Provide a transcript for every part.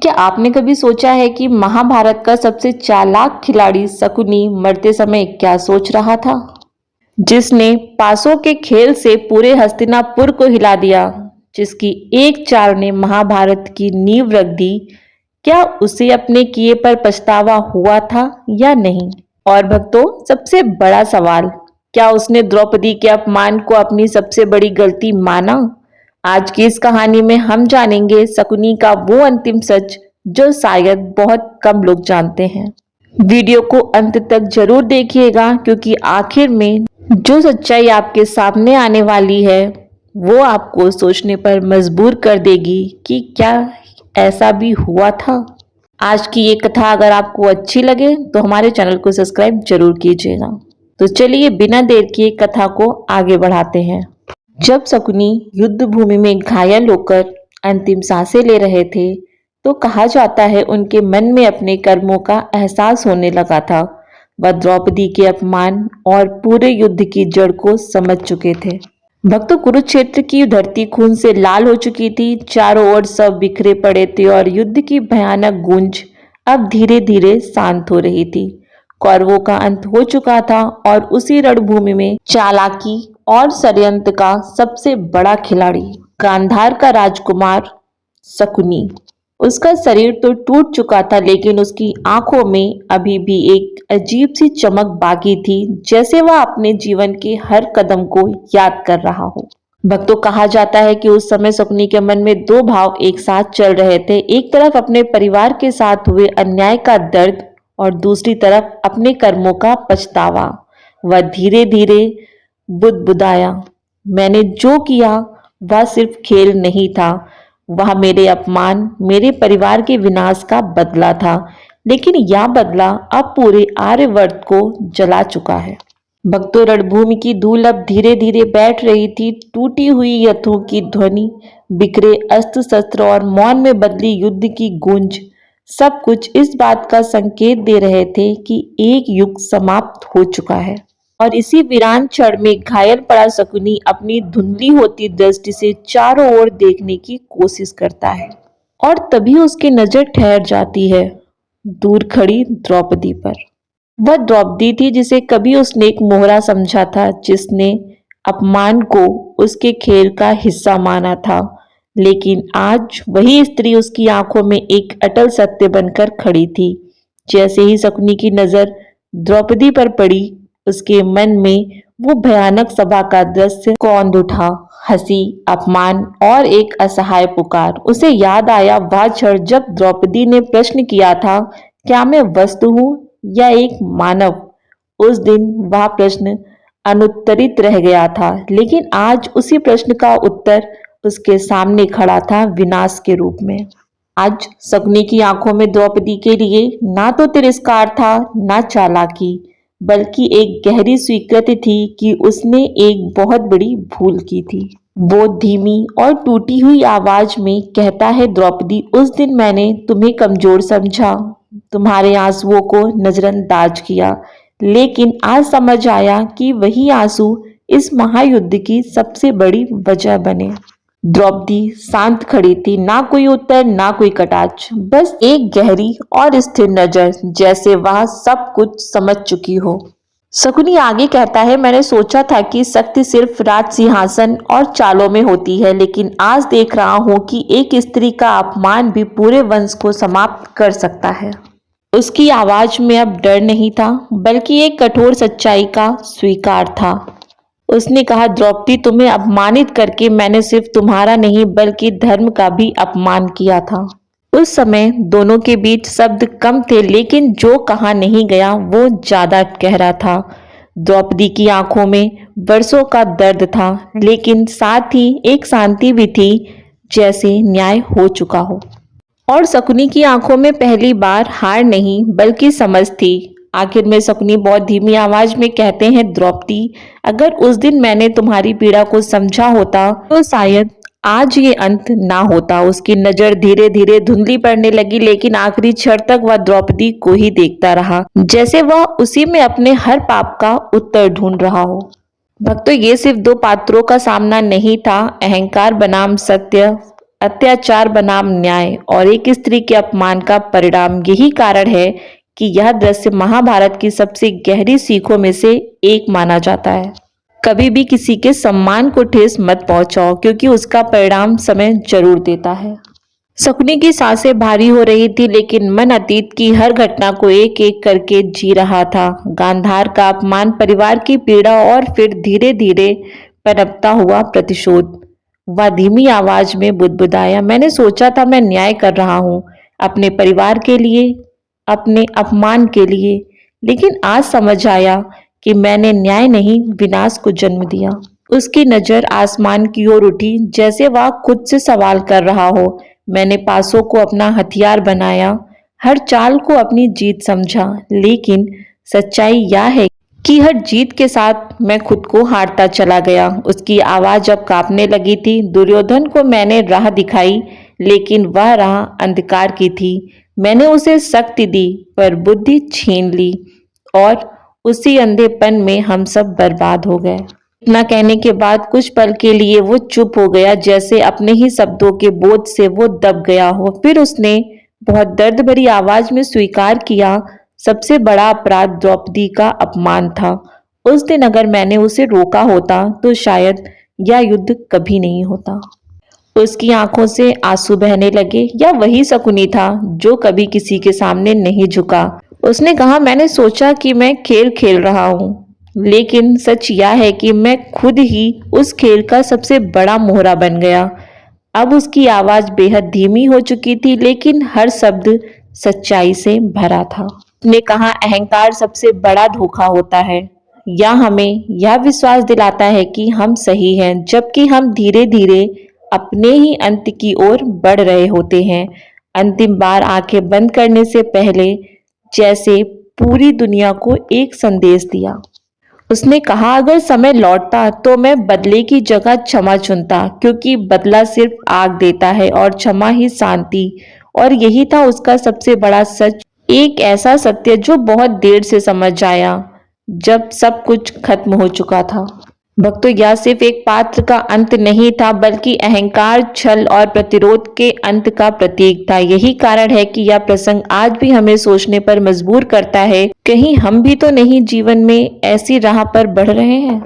क्या आपने कभी सोचा है कि महाभारत का सबसे चालाक खिलाड़ी शकुनी मरते समय क्या सोच रहा था, जिसने पासों के खेल से पूरे हस्तिनापुर को हिला दिया, जिसकी एक चाल ने महाभारत की नींव रख दी। क्या उसे अपने किए पर पछतावा हुआ था या नहीं? और भक्तों, सबसे बड़ा सवाल, क्या उसने द्रौपदी के अपमान को अपनी सबसे बड़ी गलती माना? आज की इस कहानी में हम जानेंगे शकुनी का वो अंतिम सच जो शायद बहुत कम लोग जानते हैं। वीडियो को अंत तक जरूर देखिएगा, क्योंकि आखिर में जो सच्चाई आपके सामने आने वाली है वो आपको सोचने पर मजबूर कर देगी कि क्या ऐसा भी हुआ था। आज की ये कथा अगर आपको अच्छी लगे तो हमारे चैनल को सब्सक्राइब जरूर कीजिएगा। तो चलिए बिना देर किए कथा को आगे बढ़ाते हैं। जब शकुनी युद्ध भूमि में घायल होकर अंतिम सांसें ले रहे थे, तो कहा जाता है उनके मन में अपने कर्मों का एहसास होने लगा था। वह द्रौपदी के अपमान और पूरे युद्ध की जड़ को समझ चुके थे। भक्तों, कुरुक्षेत्र की धरती खून से लाल हो चुकी थी। चारों ओर सब बिखरे पड़े थे और युद्ध की भयानक गूंज अब धीरे धीरे शांत हो रही थी। कौरवों का अंत हो चुका था और उसी रणभूमि में चालाकी और षड्यंत्र का सबसे बड़ा खिलाड़ी, गांधार का राजकुमार शकुनी। उसका शरीर तो टूट चुका था, लेकिन उसकी आंखों में अभी भी एक अजीब सी चमक बाकी थी, जैसे वह अपने जीवन के हर कदम को याद कर रहा हो। भक्तों, कहा जाता है कि उस समय शकुनी के मन में दो भाव एक साथ चल रहे थे। एक तरफ अपने परिवार के साथ हुए अन्याय का दर्द और दूसरी तरफ अपने कर्मों का पछतावा। वह धीरे धीरे बुदबुदाया, मैंने जो किया वह सिर्फ खेल नहीं था, वह मेरे अपमान, मेरे परिवार के विनाश का बदला था। लेकिन यह बदला अब पूरे आर्यवर्त को जला चुका है। भक्तों, रणभूमि की धूल अब धीरे धीरे बैठ रही थी। टूटी हुई रथों की ध्वनि, बिखरे अस्त्र शस्त्र और मौन में बदली युद्ध की गूंज, सब कुछ इस बात का संकेत दे रहे थे कि एक युग समाप्त हो चुका है। और इसी वीरान क्षण में घायल पड़ा शकुनी अपनी धुंधली होती दृष्टि से चारों ओर देखने की कोशिश करता है, और तभी उसकी नजर ठहर जाती है दूर खड़ी द्रौपदी पर। वह द्रौपदी थी जिसे कभी उसने एक मोहरा समझा था, जिसने अपमान को उसके खेल का हिस्सा माना था। लेकिन आज वही स्त्री उसकी आंखों में एक अटल सत्य बनकर खड़ी थी। जैसे ही शकुनी की नजर द्रौपदी पर पड़ी, उसके मन में वो भयानक सभा का दृश्य कौंध उठा। हंसी, अपमान और एक असहाय पुकार। उसे याद आया वह क्षण जब द्रौपदी ने प्रश्न किया था, क्या मैं वस्तु हूँ या एक मानव? उस दिन वह प्रश्न अनुत्तरित रह गया था, लेकिन आज उसी प्रश्न का उत्तर उसके सामने खड़ा था, विनाश के रूप में। आज शकुनी की आंखों में द्रौपदी के लिए ना तो तिरस्कार था, ना चालाकी, बल्कि एक गहरी स्वीकृति थी कि उसने एक बहुत बड़ी भूल की थी। वो धीमी और टूटी हुई आवाज में कहता है, द्रौपदी, उस दिन मैंने तुम्हें कमजोर समझा, तुम्हारे आंसुओं को नजरअंदाज किया, लेकिन आज समझ आया कि वही आंसू इस महायुद्ध की सबसे बड़ी वजह बने। द्रौपदी शांत खड़ी थी, ना कोई उत्तर, ना कोई कटाक्ष, बस एक गहरी और स्थिर नजर, जैसे वह सब कुछ समझ चुकी हो। शकुनी आगे कहता है, मैंने सोचा था कि शक्ति सिर्फ राज सिंहासन और चालों में होती है, लेकिन आज देख रहा हूँ कि एक स्त्री का अपमान भी पूरे वंश को समाप्त कर सकता है। उसकी आवाज में अब डर नहीं था, बल्कि एक कठोर सच्चाई का स्वीकार था। उसने कहा, द्रौपदी, तुम्हें अपमानित करके मैंने सिर्फ तुम्हारा नहीं बल्कि धर्म का भी अपमान किया था। उस समय दोनों के बीच शब्द कम थे, लेकिन जो कहा नहीं गया वो ज्यादा गहरा था। द्रौपदी की आंखों में वर्षों का दर्द था, लेकिन साथ ही एक शांति भी थी, जैसे न्याय हो चुका हो। और शकुनी की आंखों में पहली बार हार नहीं बल्कि समझ थी। आखिर में शकुनी बहुत धीमी आवाज में कहते हैं, द्रौपदी, अगर उस दिन मैंने तुम्हारी पीड़ा को समझा होता तो शायद आज ये अंत ना होता। उसकी नजर धीरे धीरे धुंधली पड़ने लगी, लेकिन आखिरी क्षण तक वह द्रौपदी को ही देखता रहा, जैसे वह उसी में अपने हर पाप का उत्तर ढूंढ रहा हो। भक्तों, ये सिर्फ दो पात्रों का सामना नहीं था, अहंकार बनाम सत्य, अत्याचार बनाम न्याय और एक स्त्री के अपमान का परिणाम, यही कारण है कि यह दृश्य महाभारत की सबसे गहरी सीखों में से एक माना जाता है। कभी भी किसी के सम्मान को ठेस मत पहुंचाओ, क्योंकि उसका परिणाम समय जरूर देता है। शकुनी की सांसें भारी हो रही थी, लेकिन मन अतीत की हर घटना को एक एक करके जी रहा था। गांधार का अपमान, परिवार की पीड़ा और फिर धीरे धीरे पनपता हुआ प्रतिशोध। वह धीमी आवाज में बुदबुदाया, मैंने सोचा था मैं न्याय कर रहा हूँ, अपने परिवार के लिए, अपने अपमान के लिए, लेकिन आज समझ आया कि मैंने न्याय नहीं, विनाश को जन्म दिया। उसकी नजर आसमान की ओर उठी, जैसे वह खुद से सवाल कर रहा हो। मैंने पासों को अपना हथियार बनाया, हर चाल को अपनी जीत समझा, लेकिन सच्चाई यह है कि हर जीत के साथ मैं खुद को हारता चला गया। उसकी आवाज अब कांपने लगी थी। दुर्योधन को मैंने राह दिखाई, लेकिन वह राह अंधकार की थी। मैंने उसे शक्ति दी, पर बुद्धि छीन ली, और उसी अंधेपन में हम सब बर्बाद हो गए। इतना कहने के बाद कुछ पल के लिए वो चुप हो गया, जैसे अपने ही शब्दों के बोझ से वो दब गया हो। फिर उसने बहुत दर्द भरी आवाज में स्वीकार किया, सबसे बड़ा अपराध द्रौपदी का अपमान था। उस दिन अगर मैंने उसे रोका होता तो शायद यह युद्ध कभी नहीं होता। उसकी आंखों से आंसू बहने लगे। यह वही शकुनी था जो कभी किसी के सामने नहीं झुका। उसने कहा, मैंने सोचा कि मैं खेल खेल रहा हूँ, लेकिन सच यह है कि मैं खुद ही उस खेल का सबसे बड़ा मोहरा बन गया। अब उसकी आवाज बेहद धीमी हो चुकी थी, लेकिन हर शब्द सच्चाई से भरा था। उसने कहा, अहंकार सबसे बड़ा धोखा होता है। यह हमें यह विश्वास दिलाता है कि हम सही हैं, जबकि हम धीरे धीरे अपने ही अंत की ओर बढ़ रहे होते हैं। अंतिम बार आंखें बंद करने से पहले जैसे पूरी दुनिया को एक संदेश दिया। उसने कहा, अगर समय लौटता तो मैं बदले की जगह क्षमा चुनता, क्योंकि बदला सिर्फ आग देता है और क्षमा ही शांति। और यही था उसका सबसे बड़ा सच, एक ऐसा सत्य जो बहुत देर से समझ आया, जब सब कुछ खत्म हो चुका था। भक्तों, यह सिर्फ एक पात्र का अंत नहीं था, बल्कि अहंकार, छल और प्रतिरोध के अंत का प्रतीक था। यही कारण है कि यह प्रसंग आज भी हमें सोचने पर मजबूर करता है, कहीं हम भी तो नहीं जीवन में ऐसी राह पर बढ़ रहे हैं।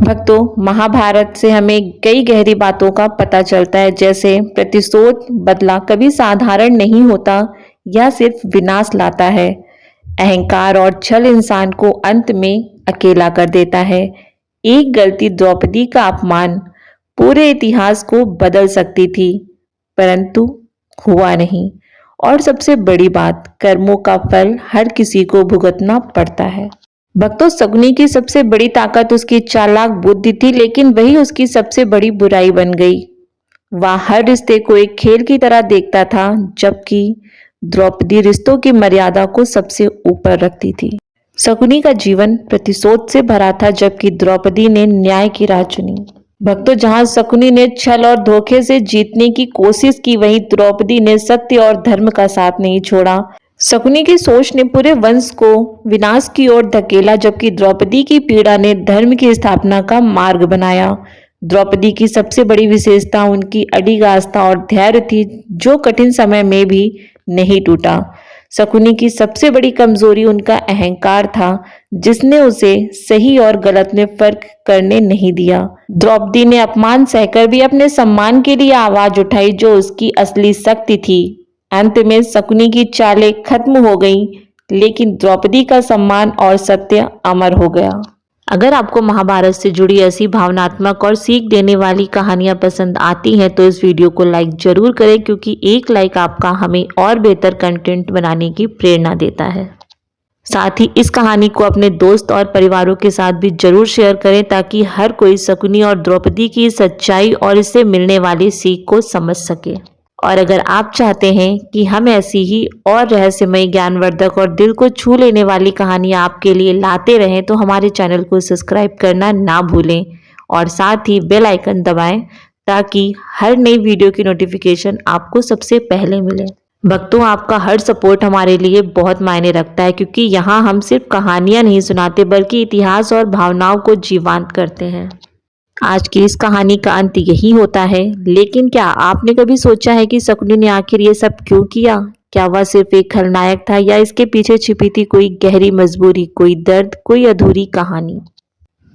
भक्तों, महाभारत से हमें कई गहरी बातों का पता चलता है, जैसे प्रतिशोध, बदला कभी साधारण नहीं होता, यह सिर्फ विनाश लाता है। अहंकार और छल इंसान को अंत में अकेला कर देता है। एक गलती, द्रौपदी का अपमान, पूरे इतिहास को बदल सकती थी, परंतु हुआ नहीं। और सबसे बड़ी बात, कर्मों का फल हर किसी को भुगतना पड़ता है। भक्तों, शकुनी की सबसे बड़ी ताकत उसकी चालाक बुद्धि थी, लेकिन वही उसकी सबसे बड़ी बुराई बन गई। वह हर रिश्ते को एक खेल की तरह देखता था, जबकि द्रौपदी रिश्तों की मर्यादा को सबसे ऊपर रखती थी। शकुनी का जीवन प्रतिशोध से भरा था, जबकि द्रौपदी ने न्याय की राह चुनी। भक्तों, जहां शकुनी ने छल और धोखे से जीतने की कोशिश की, वहीं द्रौपदी ने सत्य और धर्म का साथ नहीं छोड़ा। शकुनी की सोच ने पूरे वंश को विनाश की ओर धकेला, जबकि द्रौपदी की पीड़ा ने धर्म की स्थापना का मार्ग बनाया। द्रौपदी की सबसे बड़ी विशेषता उनकी अडिग आस्था और धैर्य थी, जो कठिन समय में भी नहीं टूटा। शकुनी की सबसे बड़ी कमजोरी उनका अहंकार था, जिसने उसे सही और गलत में फर्क करने नहीं दिया। द्रौपदी ने अपमान सहकर भी अपने सम्मान के लिए आवाज उठाई, जो उसकी असली शक्ति थी। अंत में शकुनी की चालें खत्म हो गईं, लेकिन द्रौपदी का सम्मान और सत्य अमर हो गया। अगर आपको महाभारत से जुड़ी ऐसी भावनात्मक और सीख देने वाली कहानियां पसंद आती हैं तो इस वीडियो को लाइक जरूर करें, क्योंकि एक लाइक आपका हमें और बेहतर कंटेंट बनाने की प्रेरणा देता है। साथ ही इस कहानी को अपने दोस्त और परिवारों के साथ भी जरूर शेयर करें, ताकि हर कोई शकुनी और द्रौपदी की सच्चाई और इससे मिलने वाली सीख को समझ सके। और अगर आप चाहते हैं कि हम ऐसी ही और रहस्यमय, ज्ञानवर्धक और दिल को छू लेने वाली कहानियां आपके लिए लाते रहें, तो हमारे चैनल को सब्सक्राइब करना ना भूलें और साथ ही बेल आइकन दबाएं, ताकि हर नई वीडियो की नोटिफिकेशन आपको सबसे पहले मिले। भक्तों, आपका हर सपोर्ट हमारे लिए बहुत मायने रखता है, क्योंकि यहाँ हम सिर्फ कहानियां नहीं सुनाते, बल्कि इतिहास और भावनाओं को जीवंत करते हैं। आज की इस कहानी का अंत यही होता है, लेकिन क्या आपने कभी सोचा है कि शकुनी ने आखिर ये सब क्यों किया? क्या वह सिर्फ एक खलनायक था या इसके पीछे छिपी थी कोई गहरी मजबूरी, कोई दर्द, कोई अधूरी कहानी?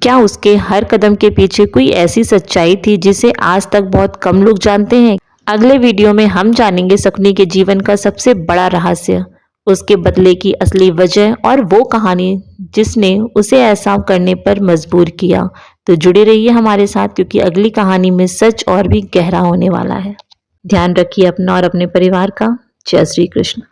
क्या उसके हर कदम के पीछे कोई ऐसी सच्चाई थी जिसे आज तक बहुत कम लोग जानते हैं? अगले वीडियो में हम जानेंगे शकुनी के जीवन का सबसे बड़ा रहस्य, उसके बदले की असली वजह और वो कहानी जिसने उसे ऐसा करने पर मजबूर किया। तो जुड़े रहिए हमारे साथ, क्योंकि अगली कहानी में सच और भी गहरा होने वाला है। ध्यान रखिए अपना और अपने परिवार का। जय श्री कृष्ण।